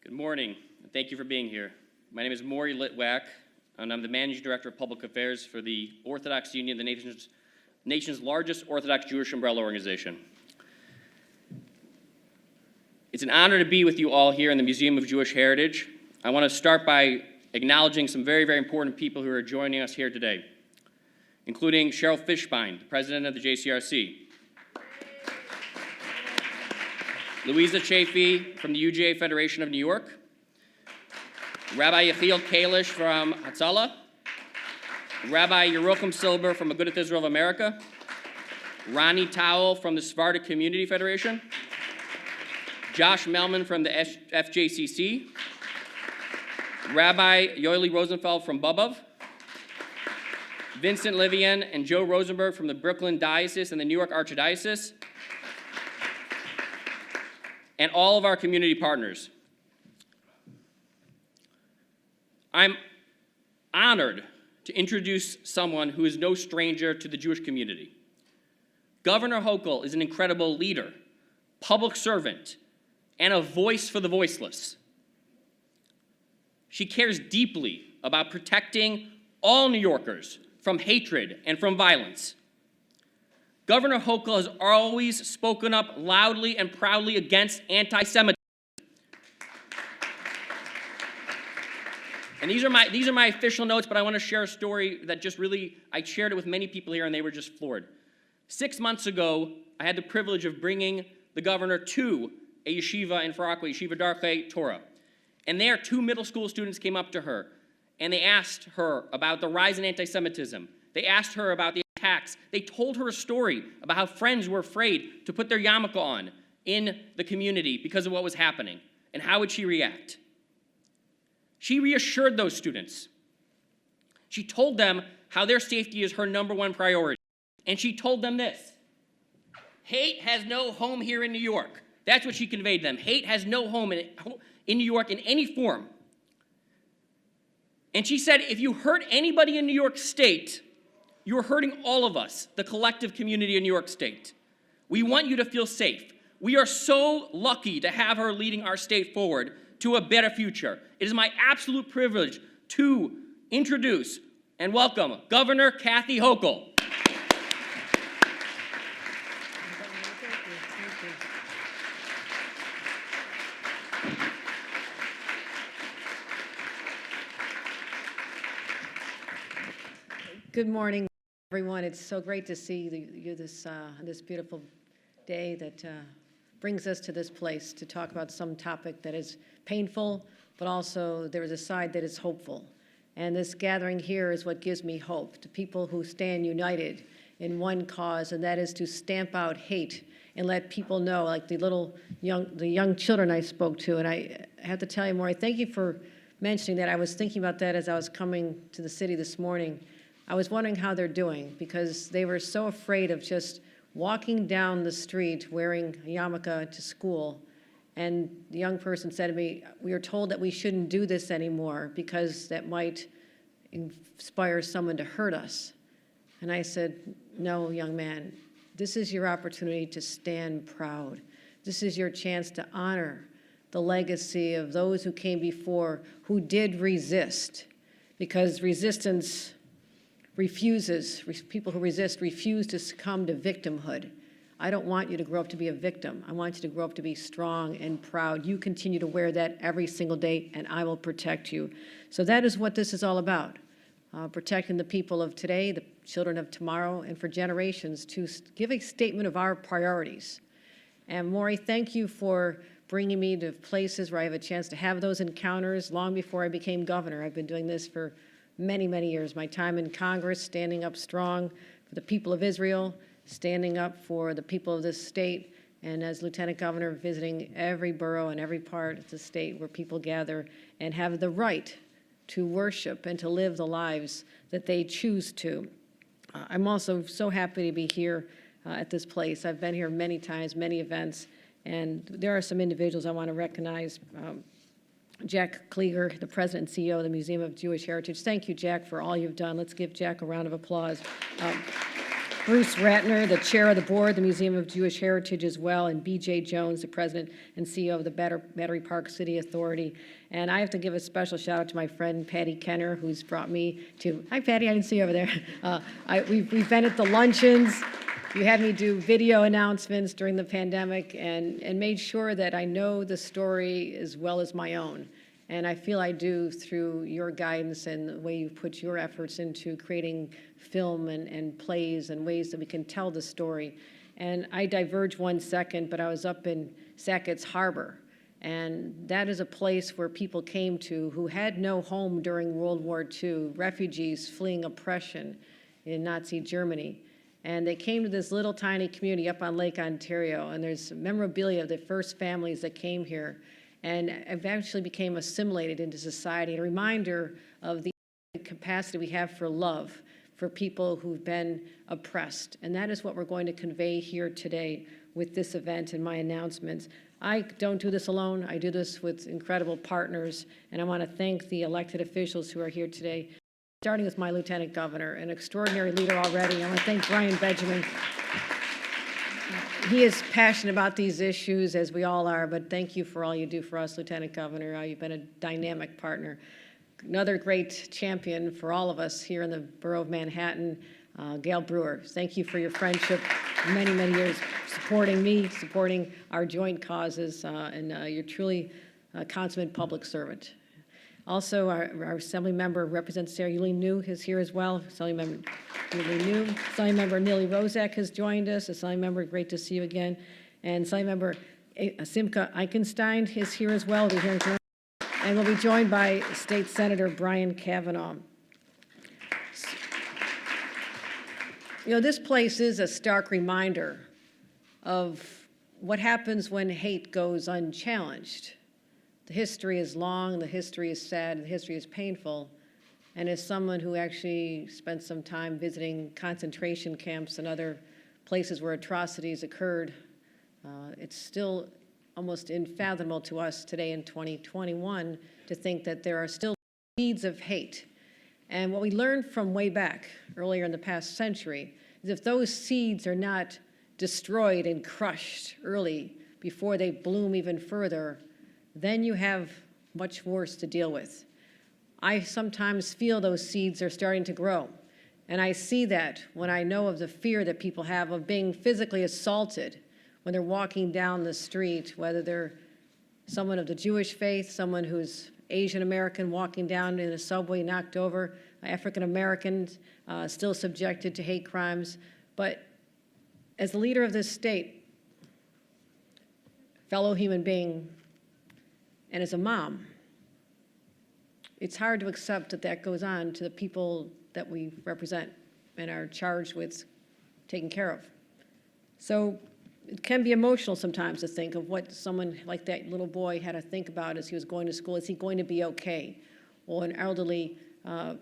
Good morning, and thank you for being here. My name is Maury Litwack, and I'm the Managing Director of Public Affairs for the Orthodox Union, the nation's largest Orthodox Jewish umbrella organization. It's an honor to be with you all here in the Museum of Jewish Heritage. I want to start by acknowledging some very, very important people who are joining us here today, including Cheryl Fishbein, the President of the JCRC, Louisa Chafee from the UJA Federation of New York, Rabbi Yechiel Kalish from Hatzalah, Rabbi Yerocham Silber from Agudath Israel of America, Ronnie Towell from the Sephardic Community Federation, Josh Melman from the FJCC, Rabbi Yoeli Rosenfeld from Bobov, Vincent Livian and Joe Rosenberg from the Brooklyn Diocese and the New York Archdiocese, and all of our community partners. I'm honored to introduce someone who is no stranger to the Jewish community. Governor Hochul is an incredible leader, public servant, and a voice for the voiceless. She cares deeply about protecting all New Yorkers from hatred and from violence. Governor Hochul has always spoken up loudly and proudly against anti-Semitism. And these are my official notes, but I want to share a story that just really, I shared it with many people here and they were just floored. 6 months ago, I had the privilege of bringing the governor to a yeshiva in Far Rockaway, Yeshiva Darchei Torah. And there, 2 middle school students came up to her and they asked her about the rise in anti-Semitism. They asked her about the attacks. They told her a story about how friends were afraid to put their yarmulke on in the community because of what was happening. And how would she react? She reassured those students. She told them how their safety is her #1 priority. And she told them this: hate has no home here in New York. That's what she conveyed to them. Hate has no home in New York in any form. And she said, if you hurt anybody in New York State, you're hurting all of us, the collective community in New York State. We want you to feel safe. We are so lucky to have her leading our state forward to a better future. It is my absolute privilege to introduce and welcome Governor Kathy Hochul. Good morning, everyone. It's so great to see you this beautiful day that brings us to this place to talk about some topic that is painful, but also there is a side that is hopeful. And this gathering here is what gives me hope, to people who stand united in one cause, and that is to stamp out hate and let people know, like the young children I spoke to. And I have to tell you, Maury, thank you for mentioning that. I was thinking about that as I was coming to the city this morning. I was wondering how they're doing, because they were so afraid of just walking down the street wearing a yarmulke to school. And the young person said to me, we are told that we shouldn't do this anymore because that might inspire someone to hurt us. And I said, no, young man, this is your opportunity to stand proud. This is your chance to honor the legacy of those who came before, who did resist, because resistance people who resist refuse to succumb to victimhood. I don't want you to grow up to be a victim. I want you to grow up to be strong and proud. You continue to wear that every single day, and I will protect you. So that is what this is all about, protecting the people of today, the children of tomorrow, and for generations, to give a statement of our priorities. And Maury, thank you for bringing me to places where I have a chance to have those encounters long before I became governor. I've been doing this for many, many years. My time in Congress, standing up strong for the people of Israel, standing up for the people of this state, and as lieutenant governor, visiting every borough and every part of the state where people gather and have the right to worship and to live the lives that they choose to. I'm also so happy to be here at this place. I've been here many times, many events, and there are some individuals I want to recognize. Jack Klieger, the president and CEO of the Museum of Jewish Heritage. Thank you, Jack, for all you've done. Let's give Jack a round of applause. Bruce Ratner, the chair of the board, the Museum of Jewish Heritage as well, and B.J. Jones, the president and CEO of the Battery Park City Authority. And I have to give a special shout out to my friend Patty Kenner, who's brought me to, hi Patty, I didn't see you over there. We've been at the luncheons. You had me do video announcements during the pandemic and made sure that I know the story as well as my own. And I feel I do through your guidance and the way you put your efforts into creating film and plays and ways that we can tell the story. And I diverge 1 second, but I was up in Sackett's Harbor. And that is a place where people came to who had no home during World War II, refugees fleeing oppression in Nazi Germany. And they came to this little tiny community up on Lake Ontario, and there's memorabilia of the first families that came here and eventually became assimilated into society, a reminder of the capacity we have for love for people who've been oppressed. And that is what we're going to convey here today with this event and my announcements. I don't do this alone. I do this with incredible partners, and I want to thank the elected officials who are here today, starting with my Lieutenant Governor, an extraordinary leader already. I want to thank Brian Benjamin. He is passionate about these issues, as we all are, but thank you for all you do for us, Lieutenant Governor. You've been a dynamic partner. Another great champion for all of us here in the Borough of Manhattan, Gail Brewer. Thank you for your friendship, many, many years supporting me, supporting our joint causes, and you're truly a consummate public servant. Also, our Assembly member, Representative Sarah Yulin New, is here as well. Assembly member Yulin New. Assembly member Nili Rozak has joined us. Assembly member, great to see you again. And Assembly member Simcha Eichenstein is here as well. We'll be hearing from her. And we'll be joined by State Senator Brian Kavanaugh. You know, this place is a stark reminder of what happens when hate goes unchallenged. The history is long, the history is sad, the history is painful. And as someone who actually spent some time visiting concentration camps and other places where atrocities occurred, it's still almost unfathomable to us today in 2021 to think that there are still seeds of hate. And what we learned from way back, earlier in the past century, is if those seeds are not destroyed and crushed early before they bloom even further, then you have much worse to deal with. I sometimes feel those seeds are starting to grow. And I see that when I know of the fear that people have of being physically assaulted when they're walking down the street, whether they're someone of the Jewish faith, someone who's Asian American walking down in a subway, knocked over, African Americans still subjected to hate crimes. But as the leader of this state, fellow human being, and as a mom, it's hard to accept that that goes on to the people that we represent and are charged with taking care of. So it can be emotional sometimes to think of what someone like that little boy had to think about as he was going to school. Is he going to be okay? Or an elderly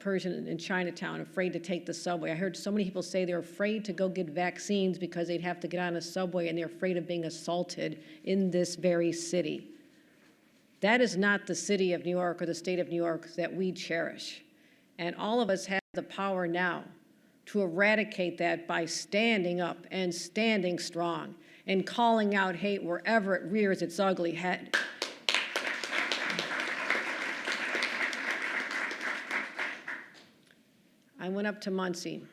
Persian in Chinatown afraid to take the subway. I heard so many people say they're afraid to go get vaccines because they'd have to get on a subway and they're afraid of being assaulted in this very city. That is not the city of New York or the state of New York that we cherish. And all of us have the power now to eradicate that by standing up and standing strong and calling out hate wherever it rears its ugly head. I went up to Muncie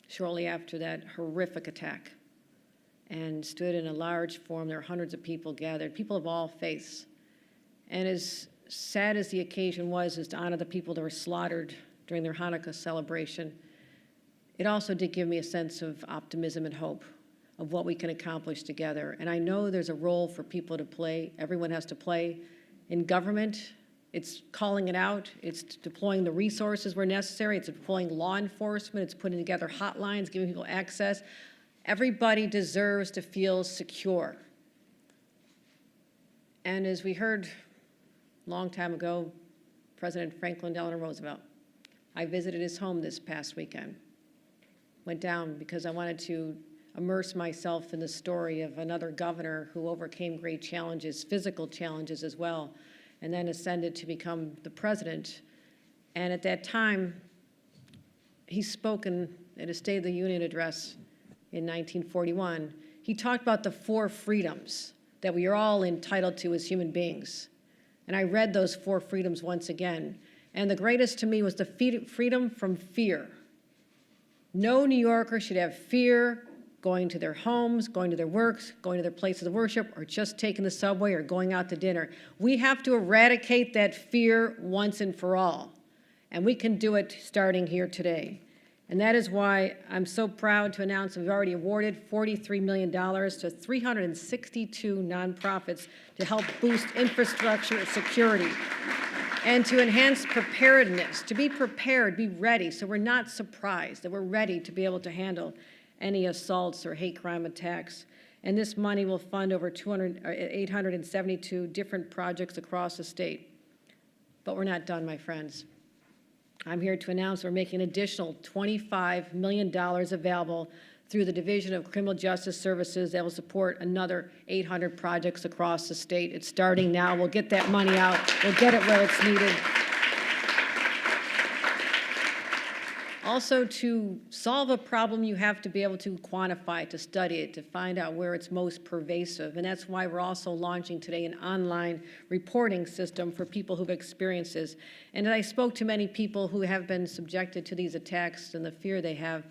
shortly after that horrific attack and stood in a large forum. There were hundreds of people gathered, people of all faiths. And as sad as the occasion was to honor the people that were slaughtered during their Hanukkah celebration, it also did give me a sense of optimism and hope of what we can accomplish together. And I know there's a role for people to play. Everyone has to play. In government, it's calling it out. It's deploying the resources where necessary. It's deploying law enforcement. It's putting together hotlines, giving people access. Everybody deserves to feel secure. And as we heard a long time ago, President Franklin Delano Roosevelt, I visited his home this past weekend. Went down because I wanted to immerse myself in the story of another governor who overcame great challenges, physical challenges as well, and then ascended to become the president. And at that time, he spoke in in his State of the Union address in 1941, he talked about the 4 freedoms that we are all entitled to as human beings. And I read those 4 freedoms once again. And the greatest to me was the freedom from fear. No New Yorker should have fear going to their homes, going to their works, going to their places of worship, or just taking the subway or going out to dinner. We have to eradicate that fear once and for all. And we can do it starting here today. And that is why I'm so proud to announce we've already awarded $43 million to 362 nonprofits to help boost infrastructure security and to enhance preparedness, to be prepared, be ready, so we're not surprised, that we're ready to be able to handle any assaults or hate crime attacks. And this money will fund over 872 different projects across the state. But we're not done, my friends. I'm here to announce we're making an additional $25 million available through the Division of Criminal Justice Services that will support another 800 projects across the state. It's starting now. We'll get that money out. We'll get it where it's needed. Also, to solve a problem, you have to be able to quantify it, to study it, to find out where it's most pervasive. And that's why we're also launching today an online reporting system for people who've experienced this. And I spoke to many people who have been subjected to these attacks and the fear they have.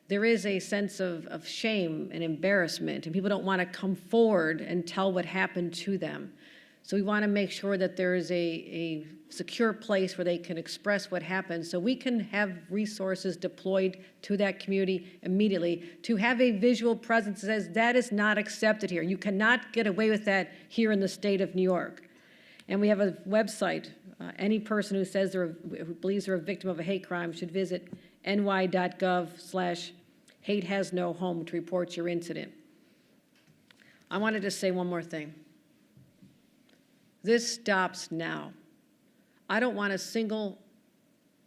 There is a sense of shame and embarrassment, and people don't want to come forward and tell what happened to them. So we want to make sure that there is a secure place where they can express what happened, so we can have resources deployed to that community immediately to have a visual presence that says that is not accepted here. You cannot get away with that here in the state of New York. And we have a website. Any person who says who believes they're a victim of a hate crime should visit ny.gov/hatehasnohome to report your incident. I wanted to say one more thing. This stops now. I don't want a single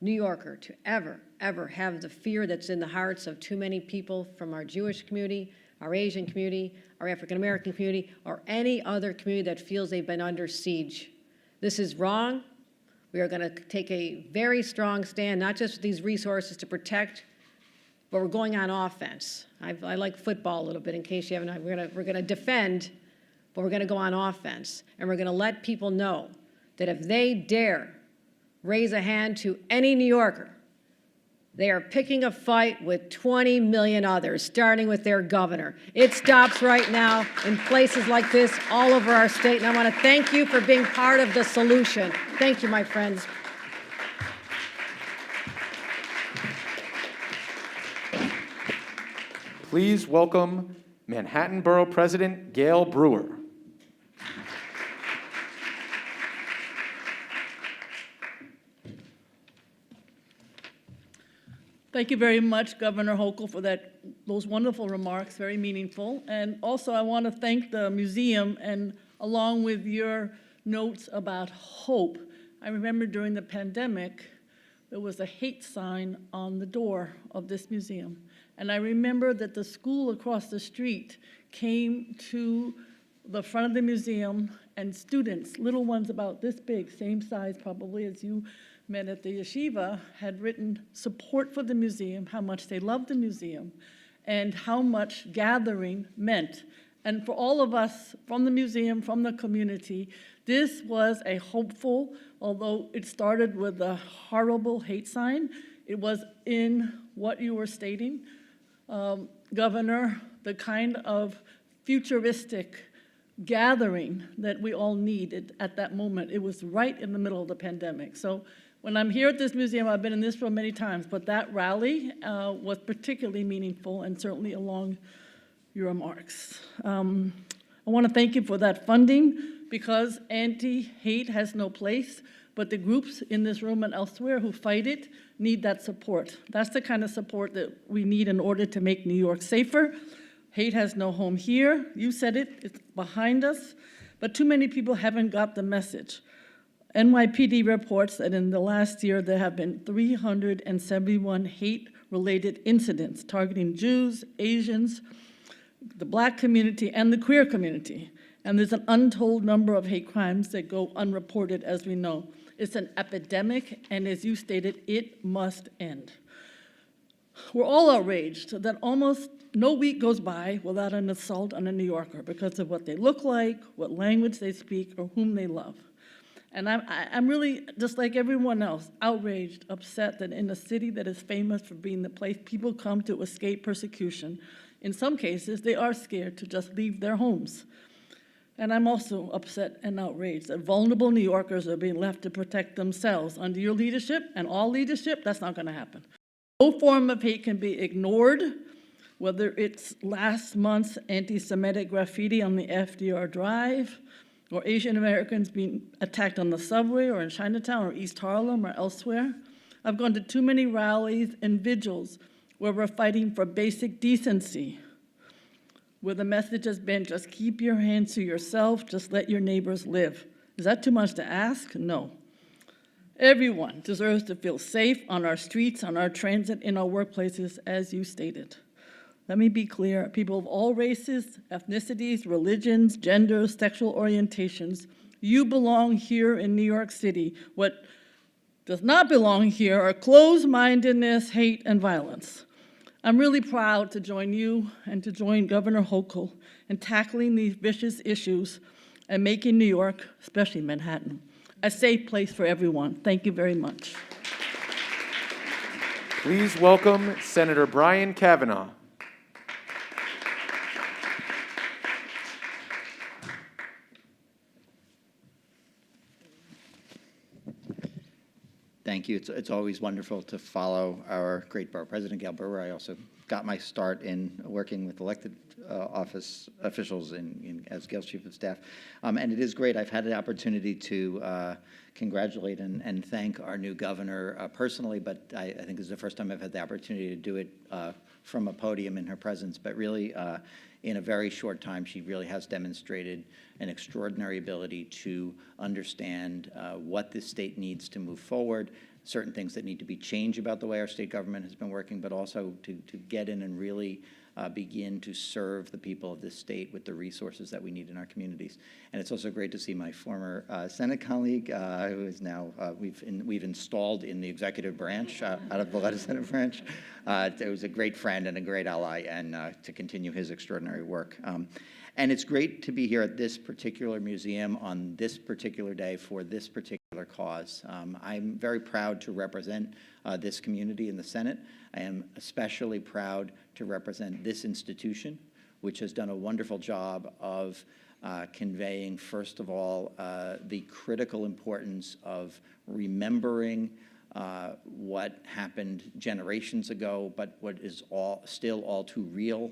New Yorker to ever have the fear that's in the hearts of too many people from our Jewish community, our Asian community, our African American community, or any other community that feels they've been under siege. This is wrong. We are going to take a very strong stand, not just with these resources to protect, but we're going on offense. I like football a little bit, in case you haven't. We're going to defend, but we're going to go on offense. And we're going to let people know that if they dare raise a hand to any New Yorker, they are picking a fight with 20 million others, starting with their governor. It stops right now in places like this all over our state, and I want to thank you for being part of the solution. Thank you, my friends. Please welcome Manhattan Borough President Gail Brewer. Thank you very much, Governor Hochul, for those wonderful remarks, very meaningful. And also, I want to thank the museum, and along with your notes about hope, I remember during the pandemic, there was a hate sign on the door of this museum. And I remember that the school across the street came to the front of the museum, and students, little ones about this big, same size probably as you met at the yeshiva, had written support for the museum, how much they loved the museum, and how much gathering meant. And for all of us from the museum, from the community, this was a hopeful, although it started with a horrible hate sign, it was in what you were stating, Governor, the kind of futuristic gathering that we all needed at that moment. It was right in the middle of the pandemic. So when I'm here at this museum, I've been in this room many times, but that rally was particularly meaningful, and certainly along your remarks. I want to thank you for that funding, because anti-hate has no place, but the groups in this room and elsewhere who fight it need that support. That's the kind of support that we need in order to make New York safer. Hate has no home here. You said it, it's behind us, but too many people haven't got the message. NYPD reports that in the last year there have been 371 hate-related incidents targeting Jews, Asians, the Black community, and the queer community. And there's an untold number of hate crimes that go unreported, as we know. It's an epidemic, and as you stated, it must end. We're all outraged that almost no week goes by without an assault on a New Yorker because of what they look like, what language they speak, or whom they love. And I'm really, just like everyone else, outraged, upset that in a city that is famous for being the place people come to escape persecution, in some cases, they are scared to just leave their homes. And I'm also upset and outraged that vulnerable New Yorkers are being left to protect themselves. Under your leadership and all leadership, that's not going to happen. No form of hate can be ignored, whether it's last month's anti-Semitic graffiti on the FDR Drive, or Asian Americans being attacked on the subway or in Chinatown or East Harlem or elsewhere. I've gone to too many rallies and vigils where we're fighting for basic decency, where the message has been, just keep your hands to yourself, just let your neighbors live. Is that too much to ask? No. Everyone deserves to feel safe on our streets, on our transit, in our workplaces, as you stated. Let me be clear, people of all races, ethnicities, religions, genders, sexual orientations, you belong here in New York City. What does not belong here are closed-mindedness, hate, and violence. I'm really proud to join you and to join Governor Hochul in tackling these vicious issues and making New York, especially Manhattan, a safe place for everyone. Thank you very much. Please welcome Senator Brian Kavanaugh. Thank you. It's always wonderful to follow our great borough president, Gail Brewer. I also got my start in working with elected office officials as Gail's chief of staff. And it is great. I've had the opportunity to congratulate and thank our new governor personally, but I think this is the first time I've had the opportunity to do it from a podium in her presence. But really, in a very short time, she really has demonstrated an extraordinary ability to understand what this state needs to move forward, certain things that need to be changed about the way our state government has been working, but also to get in and really begin to serve the people of this state with the resources that we need in our communities. And it's also great to see my former Senate colleague, who is now, we've installed in the executive branch, out of the legislative branch. It was a great friend and a great ally, and to continue his extraordinary work. And it's great to be here at this particular museum on this particular day for this particular cause. I'm very proud to represent this community in the Senate. I am especially proud to represent this institution, which has done a wonderful job of conveying, first of all, the critical importance of remembering what happened generations ago, but what is still all too real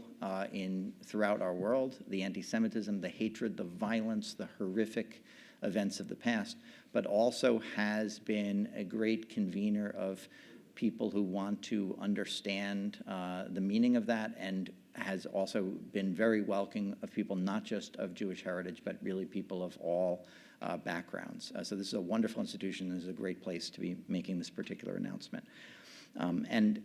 throughout our world, the anti-Semitism, the hatred, the violence, the horrific events of the past, but also has been a great convener of people who want to understand the meaning of that, and has also been very welcoming of people not just of Jewish heritage, but really people of all backgrounds. So this is a wonderful institution. This is a great place to be making this particular announcement. And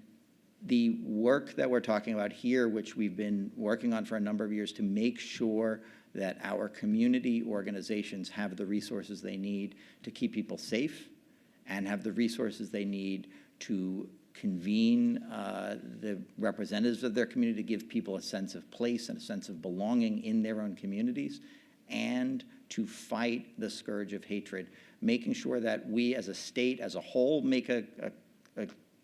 the work that we're talking about here, which we've been working on for a number of years to make sure that our community organizations have the resources they need to keep people safe and have the resources they need to convene the representatives of their community, to give people a sense of place and a sense of belonging in their own communities, and to fight the scourge of hatred, making sure that we as a state as a whole make a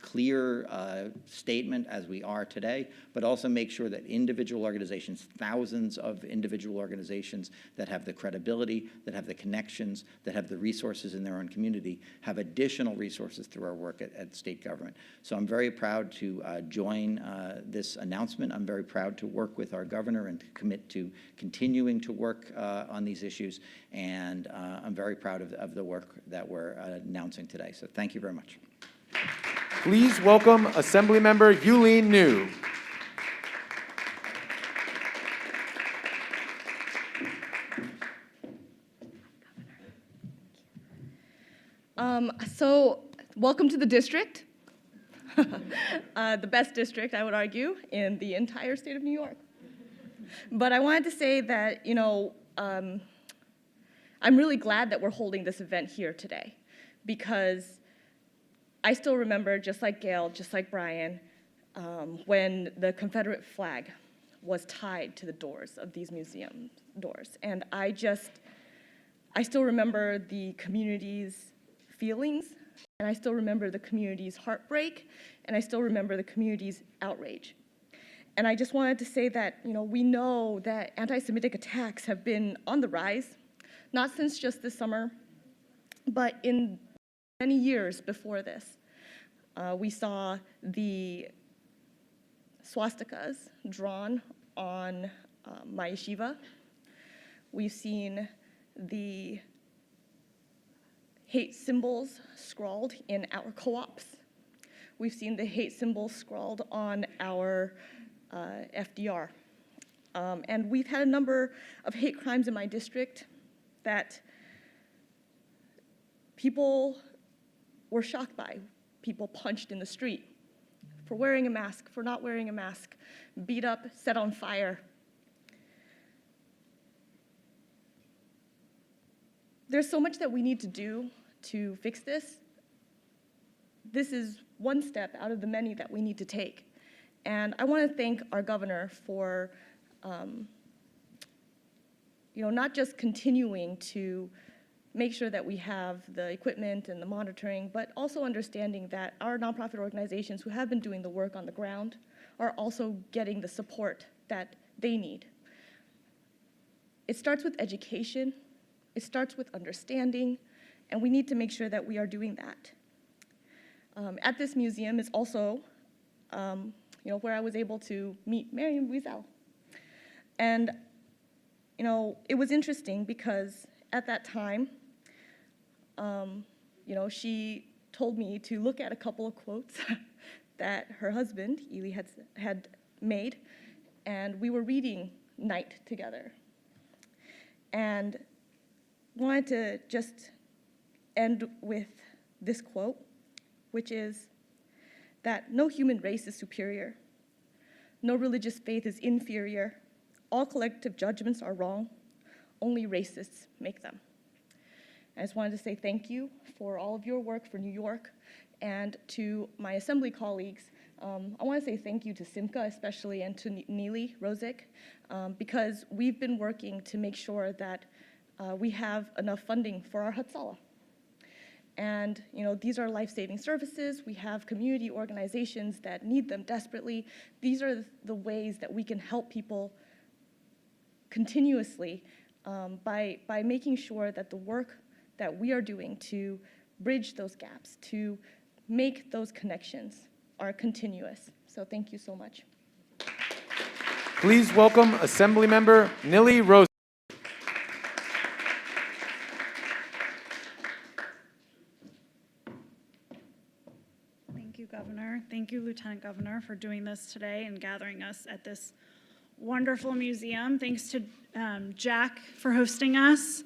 clear statement as we are today, but also make sure that individual organizations, thousands of individual organizations that have the credibility, that have the connections, that have the resources in their own community, have additional resources through our work at state government. So I'm very proud to join this announcement. I'm very proud to work with our governor and to commit to continuing to work on these issues. And I'm very proud of the work that we're announcing today. So thank you very much. Please welcome Assemblymember Yuleen New. So welcome to the district, the best district, I would argue, in the entire state of New York. But I wanted to say that, I'm really glad that we're holding this event here today, because I still remember, just like Gail, just like Brian, when the Confederate flag was tied to the doors of these museum doors. And I still remember the community's feelings, and I still remember the community's heartbreak, and I still remember the community's outrage. And I just wanted to say that, we know that anti-Semitic attacks have been on the rise, not since just this summer, but in many years before this. We saw the swastikas drawn on my yeshiva. We've seen the hate symbols scrawled in our co-ops. We've seen the hate symbols scrawled on our FDR. And we've had a number of hate crimes in my district that people were shocked by. People punched in the street for wearing a mask, for not wearing a mask, beat up, set on fire. There's so much that we need to do to fix this. This is one step out of the many that we need to take. And I want to thank our governor for not just continuing to make sure that we have the equipment and the monitoring, but also understanding that our nonprofit organizations who have been doing the work on the ground are also getting the support that they need. It starts with education, it starts with understanding, and we need to make sure that we are doing that. At this museum is also where I was able to meet Mariam Wiesel. And it was interesting because at that time, she told me to look at a couple of quotes that her husband, Eli, had made, and we were reading Night together. And wanted to just end with this quote, which is that no human race is superior, no religious faith is inferior, all collective judgments are wrong, only racists make them. I just wanted to say thank you for all of your work for New York, and to my assembly colleagues. I want to say thank you to Simca especially, and to Neely Rosick, because we've been working to make sure that we have enough funding for our Hatzalah. And these are life-saving services. We have community organizations that need them desperately. These are the ways that we can help people continuously by making sure that the work that we are doing to bridge those gaps, to make those connections, are continuous. So thank you so much. Please welcome Assemblymember Nili Rose. Thank you, Governor. Thank you, Lieutenant Governor, for doing this today and gathering us at this wonderful museum. Thanks to Jack for hosting us.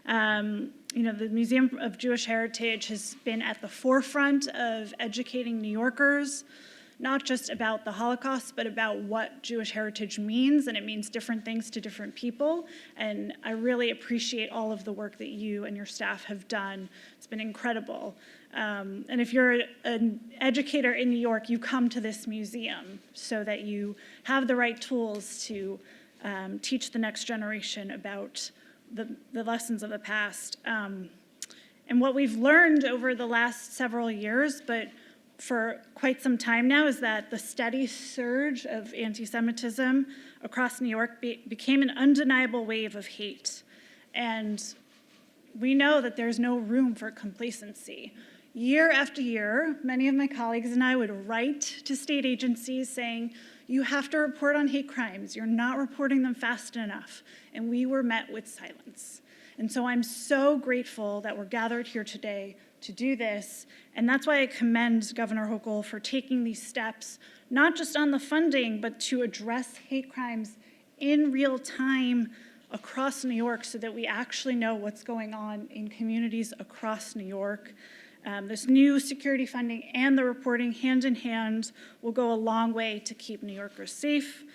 The Museum of Jewish Heritage has been at the forefront of educating New Yorkers, not just about the Holocaust, but about what Jewish heritage means, and it means different things to different people. And I really appreciate all of the work that you and your staff have done. It's been incredible. And if you're an educator in New York, you come to this museum so that you have the right tools to teach the next generation about the lessons of the past. And what we've learned over the last several years, but for quite some time now, is that the steady surge of anti-Semitism across New York became an undeniable wave of hate. And we know that there's no room for complacency. Year after year, many of my colleagues and I would write to state agencies saying, you have to report on hate crimes. You're not reporting them fast enough. And we were met with silence. And so I'm so grateful that we're gathered here today to do this. And that's why I commend Governor Hochul for taking these steps, not just on the funding, but to address hate crimes in real time across New York so that we actually know what's going on in communities across New York. This new security funding and the reporting hand in hand will go a long way to keep New Yorkers safe.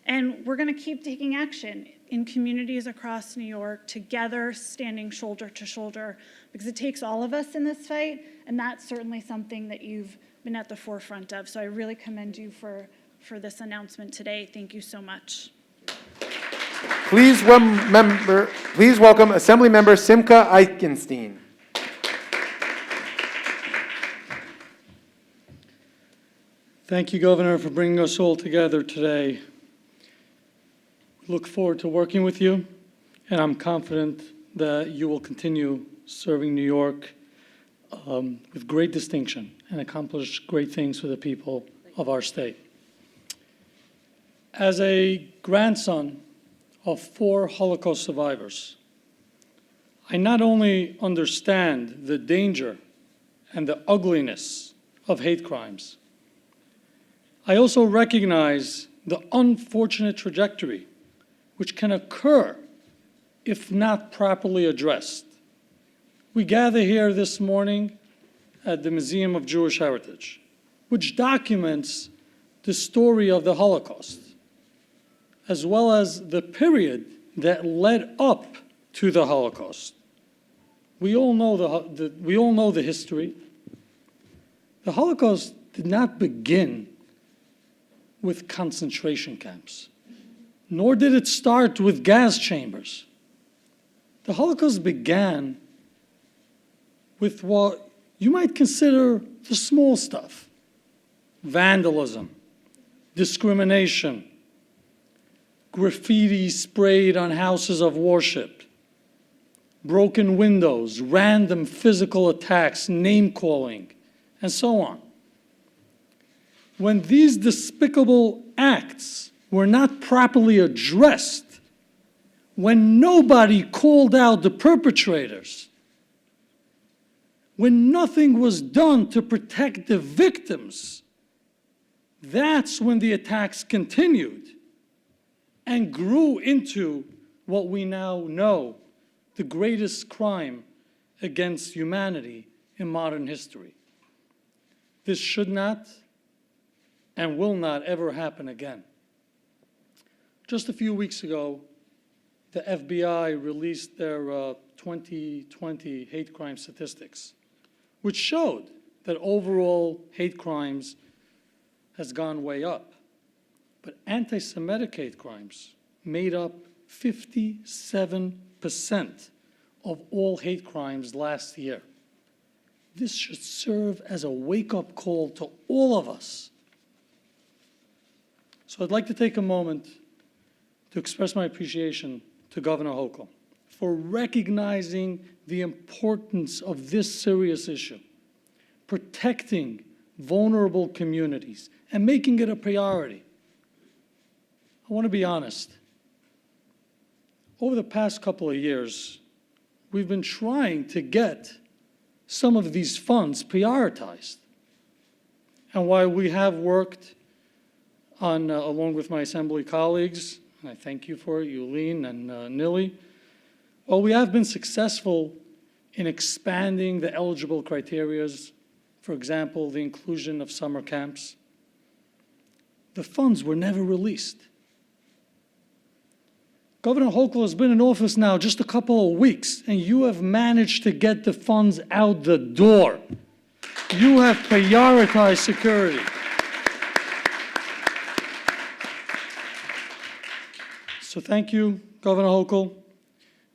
And we're going to keep taking action in communities across New York, together, standing shoulder to shoulder, because it takes all of us in this fight, and that's certainly something that you've been at the forefront of. So I really commend you for this announcement today. Thank you so much. Please welcome Assembly Member Simcha Eichenstein. Thank you, Governor, for bringing us all together today. We look forward to working with you, and I'm confident that you will continue serving New York with great distinction and accomplish great things for the people of our state. As a grandson of 4 Holocaust survivors, I not only understand the danger and the ugliness of hate crimes, I also recognize the unfortunate trajectory which can occur if not properly addressed. We gather here this morning at the Museum of Jewish Heritage, which documents the story of the Holocaust, as well as the period that led up to the Holocaust. We all know the history. The Holocaust did not begin with concentration camps, nor did it start with gas chambers. The Holocaust began with what you might consider the small stuff: vandalism, discrimination, graffiti sprayed on houses of worship, broken windows, random physical attacks, name-calling, and so on. When these despicable acts were not properly addressed, when nobody called out the perpetrators, when nothing was done to protect the victims, that's when the attacks continued and grew into what we now know, the greatest crime against humanity in modern history. This should not and will not ever happen again. Just a few weeks ago, the FBI released their 2020 hate crime statistics, which showed that overall hate crimes has gone way up. But anti-Semitic hate crimes made up 57% of all hate crimes last year. This should serve as a wake-up call to all of us. So I'd like to take a moment to express my appreciation to Governor Hochul for recognizing the importance of this serious issue, protecting vulnerable communities, and making it a priority. I want to be honest. Over the past couple of years, we've been trying to get some of these funds prioritized. And while we have worked on, along with my Assembly colleagues, and I thank you for it, Yulene and Nili, while we have been successful in expanding the eligible criteria, for example, the inclusion of summer camps, the funds were never released. Governor Hochul has been in office now just a couple of weeks, and you have managed to get the funds out the door. You have prioritized security. So thank you, Governor Hochul.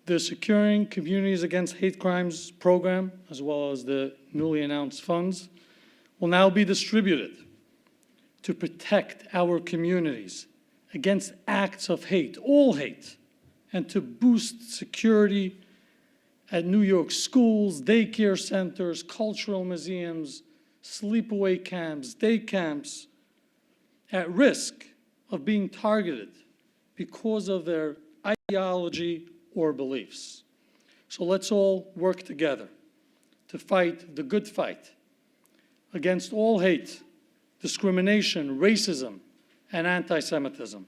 The Securing Communities Against Hate Crimes program, as well as the newly announced funds, will now be distributed to protect our communities against acts of hate, all hate, and to boost security at New York schools, daycare centers, cultural museums, sleepaway camps, day camps, at risk of being targeted because of their ideology or beliefs. So let's all work together to fight the good fight against all hate, discrimination, racism, and anti-Semitism.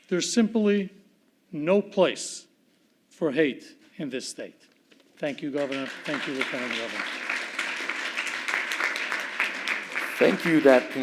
There's simply no place for hate in this state. Thank you, Governor. Thank you, Lieutenant Governor. Thank you. That